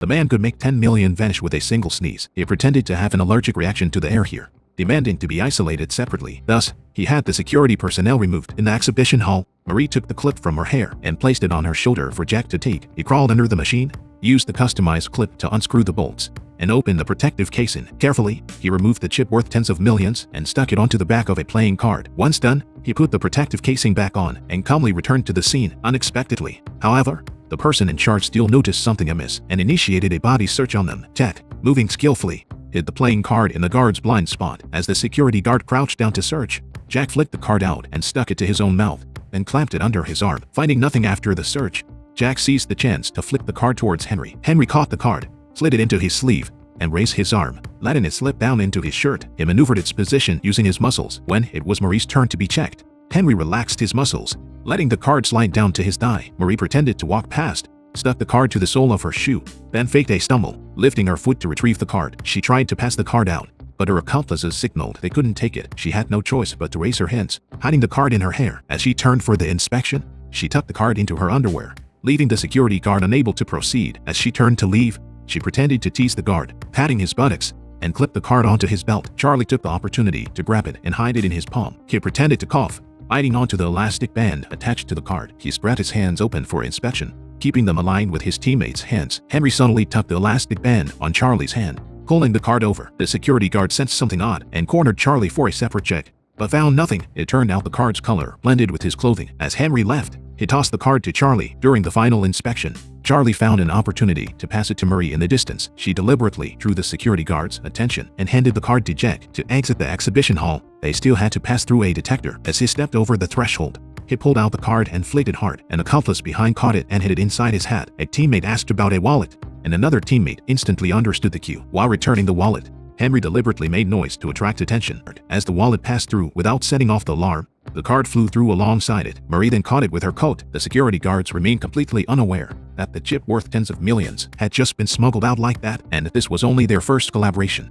The man could make 10 million vanish with a single sneeze. He pretended to have an allergic reaction to the air here, demanding to be isolated separately. Thus, he had the security personnel removed. In the exhibition hall, Marie took the clip from her hair and placed it on her shoulder for Jack to take. He crawled under the machine, used the customized clip to unscrew the bolts, and opened the protective casing. Carefully, he removed the chip worth tens of millions and stuck it onto the back of a playing card. Once done, he put the protective casing back on and calmly returned to the scene. Unexpectedly, however, the person in charge still noticed something amiss and initiated a body search on them. Jack, moving skillfully, hid the playing card in the guard's blind spot. As the security guard crouched down to search, Jack flicked the card out and stuck it to his own mouth, then clamped it under his arm. Finding nothing after the search, Jack seized the chance to flick the card towards Henry. Henry caught the card, slid it into his sleeve, and raised his arm, letting it slip down into his shirt. He maneuvered its position using his muscles. When it was Marie's turn to be checked, Henry relaxed his muscles, letting the card slide down to his thigh. Marie pretended to walk past, stuck the card to the sole of her shoe, then faked a stumble, lifting her foot to retrieve the card. She tried to pass the card out, but her accomplices signaled they couldn't take it. She had no choice but to raise her hands, hiding the card in her hair. As she turned for the inspection, she tucked the card into her underwear, leaving the security guard unable to proceed. As she turned to leave, she pretended to tease the guard, patting his buttocks, and clipped the card onto his belt. Charlie took the opportunity to grab it and hide it in his palm. He pretended to cough, biting onto the elastic band attached to the card. He spread his hands open for inspection, keeping them aligned with his teammates' hands. Henry subtly tucked the elastic band on Charlie's hand, pulling the card over. The security guard sensed something odd and cornered Charlie for a separate check, but found nothing. It turned out the card's color blended with his clothing. As Henry left, he tossed the card to Charlie. During the final inspection, Charlie found an opportunity to pass it to Marie in the distance. She deliberately drew the security guard's attention and handed the card to Jack. To exit the exhibition hall, they still had to pass through a detector. As he stepped over the threshold, he pulled out the card and flicked it hard. An accomplice behind caught it and hid it inside his hat. A teammate asked about a wallet, and another teammate instantly understood the cue. While returning the wallet, Henry deliberately made noise to attract attention. As the wallet passed through without setting off the alarm, the card flew through alongside it. Marie then caught it with her coat. The security guards remained completely unaware that the chip worth tens of millions had just been smuggled out like that, and this was only their first collaboration.